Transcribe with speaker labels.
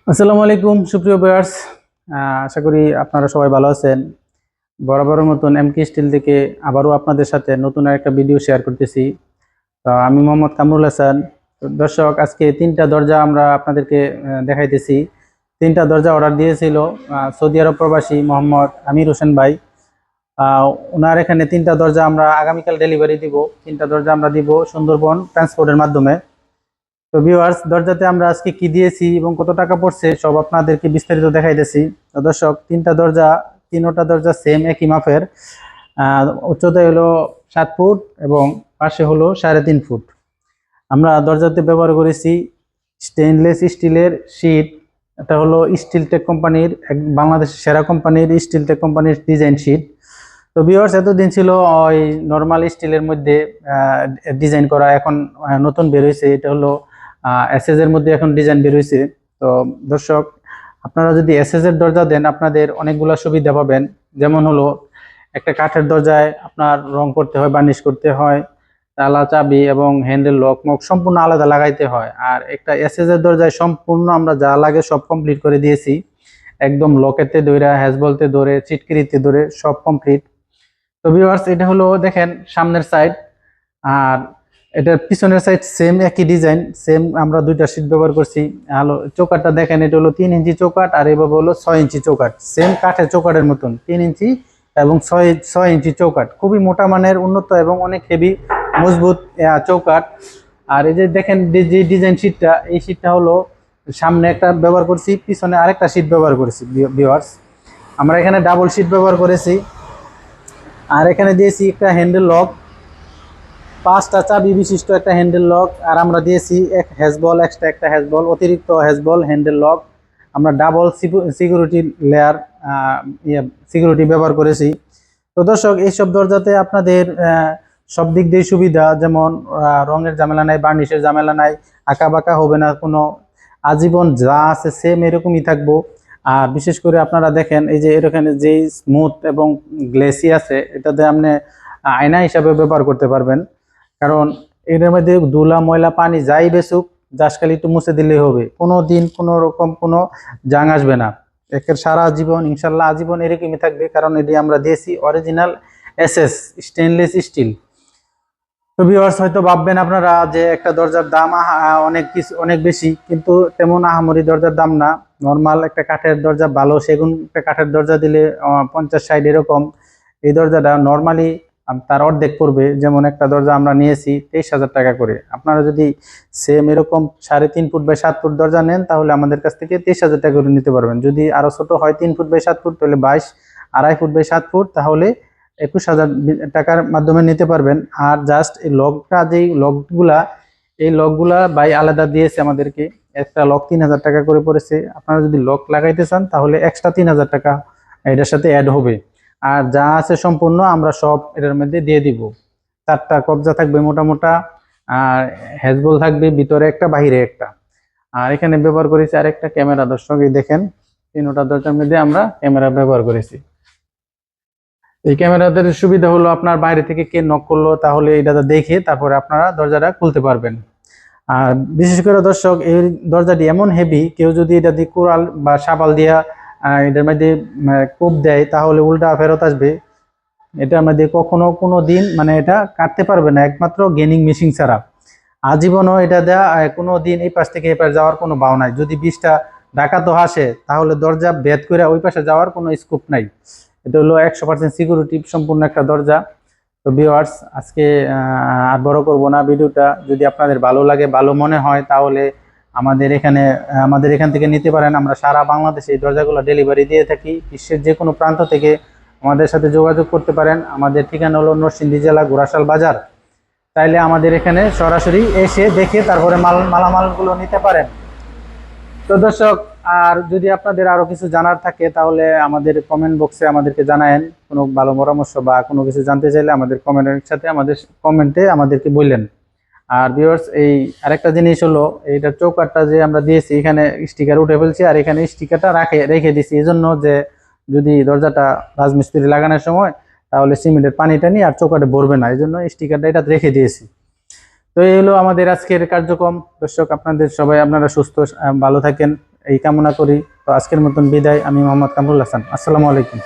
Speaker 1: আসসালামু আলাইকুম সুপ্রিয় ভিউয়ার্স। আশা করি আপনারা সবাই ভালো আছেন। বরাবরের মতন এমকে স্টিল থেকে আবারও আপনাদের সাথে নতুন একটা ভিডিও শেয়ার করতেছি। তো আমি মোহাম্মদ কামরুল হাসান। তো দর্শক, আজকে তিনটা দরজা আমরা আপনাদেরকে দেখাইতেছি। তিনটা দরজা অর্ডার দিয়েছিল সৌদি আরব প্রবাসী মোহাম্মদ আমির হোসেন ভাই। আহ, ওনার এখানে তিনটা দরজা আমরা আগামীকাল ডেলিভারি দিব। তিনটা দরজা আমরা দিব সুন্দরবন ট্রান্সপোর্টের মাধ্যমে। তো ভিউয়ার্স, দরজাতে আমরা আজকে কি দিয়েছি এবং কত টাকা পড়ছে সব আপনাদেরকে বিস্তারিত দেখাইতেছি। তো দর্শক, তিনোটা দরজা সেম একই মাপের। উচ্চতায় হলো 7 ফুট এবং পাশে হলো 3.5 ফুট। আমরা দরজাতে ব্যবহার করেছি স্টেইনলেস স্টিলের শীট। এটা হলো স্টিল টেক কোম্পানির, বাংলাদেশের সেরা কোম্পানির স্টিল টেক কোম্পানির ডিজাইন শীট। তো ভিউয়ার্স, এতদিন ছিল ওই নর্মাল স্টিলের মধ্যে ডিজাইন করা, এখন নতুন বের হয়েছে। এটা হলো এসএস এর মধ্যে এখন ডিজাইন বের হয়েছে। তো দর্শক, আপনারা যদি এসএস এর দরজা দেন আপনাদের অনেকগুলো সুবিধা পাবেন। যেমন হলো, একটা কাঠের দরজায় আপনার রং করতে হয়, বার্নিশ করতে হয়, তালা চাবি এবং হ্যান্ডেল লক মক সম্পূর্ণ আলাদা লাগাইতে হয়। আর একটা এসএস এর দরজায় সম্পূর্ণ আমরা যা লাগে সব কমপ্লিট করে দিয়েছি। একদম লকেতে ধরে, হ্যাজ বলতে ধরে, চিটকিরিতে ধরে সব কমপ্লিট। তো ভিউয়ার্স, এটা হলো দেখেন সামনের সাইড, আর এটার পিছনের সাইড সেম একই ডিজাইন, সেম আমরা দুইটা শীট ব্যবহার করছি। হলো চৌকাটটা দেখেন, এটা হলো 3 ইঞ্চি চৌকাট, আর এভাবে হলো 6 ইঞ্চি চৌকাট, সেম কাঠের চৌকাটের মতন 3 ইঞ্চি এবং ছয় ছয় ইঞ্চি চৌকাট, খুবই মোটা মানের, উন্নত এবং অনেক হেভি মজবুত চৌকাট। আর এই যে দেখেন যে ডিজাইন শীটটা, এই শীটটা হলো সামনে একটা ব্যবহার করছি, পিছনে আরেকটা শীট ব্যবহার করেছি। ভিউয়ার্স, আমরা এখানে ডাবল শীট ব্যবহার করেছি। আর এখানে দিয়েছি একটা হ্যান্ডেল লক, 5টা চাবি বিশিষ্ট একটা হ্যান্ডেল লক। আর আমরা দিয়েছি এক হ্যাজবল, এক্সট্রা একটা হ্যাজবল, অতিরিক্ত হ্যাজবল হ্যান্ডেল লক। আমরা ডাবল সিকিউরিটি লেয়ার সিকিউরিটি ব্যবহার করেছি। তো দর্শক, এইসব দরজাতে আপনাদের সব দিক দিয়ে সুবিধা, যেমন রঙের ঝামেলা নাই, বার্নিশের ঝামেলা নাই, আঁকা বাঁকা হবে না কোনো, আজীবন যা আছে সেম এরকমই থাকবো। আর বিশেষ করে আপনারা দেখেন, এই যে এখানে যে স্মুথ এবং গ্লেসি আছে, এটাতে আপনি আয়না হিসাবে ব্যবহার করতে পারবেন। কারণ এটার মধ্যে ধুলা ময়লা পানি যাই বেসুক, জাস্ট খালি একটু মুছে দিলেই হবে, কোনো দিন কোনো রকম কোনো জাং আসবে না। একের সারা জীবন ইনশাল্লাহ আজীবন এরকমই থাকবে, কারণ এটি আমরা দিয়েছি অরিজিনাল এসএস স্টেনলেস স্টিল। তো ভিউয়ার্স, হয়তো ভাববেন আপনারা যে একটা দরজার দাম অনেক কিছু অনেক বেশি, কিন্তু তেমন আহামরি দরজার দাম না। নর্মাল একটা কাঠের দরজা, ভালো সেগুন একটা কাঠের দরজা দিলে 50-60 এরকম। এই দরজাটা নর্মালি তার অর্ধেক পড়বে। যেমন একটা দরজা আমরা নিয়েছি 23,000 টাকা করে। আপনারা যদি সেম এরকম 3.5 ফুট বাই 7 ফুট দরজা নেন, তাহলে আমাদের কাছ থেকে 23,000 টাকা করে নিতে পারবেন। যদি আরো ছোট হয় 3 ফুট বাই 7 ফুট, তাহলে 22, 2.5 ফুট বাই 7 ফুট, তাহলে 21,000 টাকার মাধ্যমে নিতে পারবেন। আর জাস্ট এই লকটা, যেই লকগুলা, এই লকগুলা বাই আলাদা দিয়েছে আমাদেরকে। একটা লক 3,000 টাকা করে পড়েছে। আপনারা যদি লক লাগাইতে চান তাহলে এক্সট্রা 3,000 টাকা এটার সাথে অ্যাড হবে। আর যা আছে সম্পূর্ণ আমরা সব এটার মধ্যে দিয়ে দিব। 4টা কবজা থাকবে মোটা মোটা, আর হ্যাজবল থাকবে ভিতরে একটা, বাহিরে একটা। আর এখানে ব্যবহার করেছি আরেকটা ক্যামেরা। দর্শক, এই দেখেন তিনটা দরজার মধ্যে আমরা ক্যামেরা ব্যবহার করেছি। এই ক্যামেরাদের সুবিধা হলো, আপনার বাইরে থেকে কে নক করলো তাহলে এটা দেখে তারপরে আপনারা দরজাটা খুলতে পারবেন। আর বিশেষ করে দর্শক, এই দরজাটি এমন হেভি, কেউ যদি এটা দিয়ে কোরাল বা শাবাল দিয়া এটার মধ্যে কোপ দেয়, তাহলে উল্টা ফেরত আসবে। এটার মধ্যে কখনো কোনো দিন মানে এটা কাটতে পারবে না, একমাত্র গেনিং মেশিন ছাড়া। আজীবনও এটা দেওয়া কোনো দিন এই পাশ থেকে এই পাশ যাওয়ার কোনো বাও নাই। যদি 20টা ডাকাতও আসে, তাহলে দরজা ভেদ করে ওই পাশে যাওয়ার কোনো স্কোপ নাই। এটা হলো 100% সিকিউরিটি সম্পূর্ণ একটা দরজা। তো ভিউয়ার্স, আজকে আর বড় করব না ভিডিওটা। যদি আপনাদের ভালো লাগে, ভালো মনে হয়, তাহলে আমাদের এখান থেকে নিতে পারেন। আমরা সারা বাংলাদেশে এই দরজাগুলো ডেলিভারি দিয়ে থাকি। বিশ্বের যে কোনো প্রান্ত থেকে আমাদের সাথে যোগাযোগ করতে পারেন। আমাদের ঠিকানা হলো নরসিংদী জেলা ঘোড়াশাল বাজার। তাইলে আমাদের এখানে সরাসরি এসে দেখে তারপরে মালামালগুলো নিতে পারেন। তো দর্শক, আর যদি আপনাদের আরো কিছু জানার থাকে তাহলে আমাদের কমেন্ট বক্সে আমাদেরকে জানায়েন। কোনো ভালো পরামর্শ বা কোনো কিছু জানতে চাইলে আমাদের কমেন্টের সাথে আমাদের কমেন্টে আমাদেরকে বললেন। আর ভিউয়ার্স, এই আরেকটা জিনিস হলো, এইটা চৌকাটটা যে আমরা দিয়েছি, এখানে স্টিকার উঠে ফেলছি, আর এখানে স্টিকারটা রেখে দিয়েছি এই জন্য যে যদি দরজাটা রাজমিস্ত্রি লাগানোর সময়, তাহলে সিমেন্টের পানিটা নিয়ে আর চৌকাটে ভরবে না, এই জন্য স্টিকারটা এটা রেখে দিয়েছি। তো এই হলো আমাদের আজকের কার্যক্রম। দর্শক, আপনারা সুস্থ ভালো থাকেন এই কামনা করি। তো আজকের মতন বিদায়। আমি মোহাম্মদ কামরুল হাসান। আসসালামু আলাইকুম।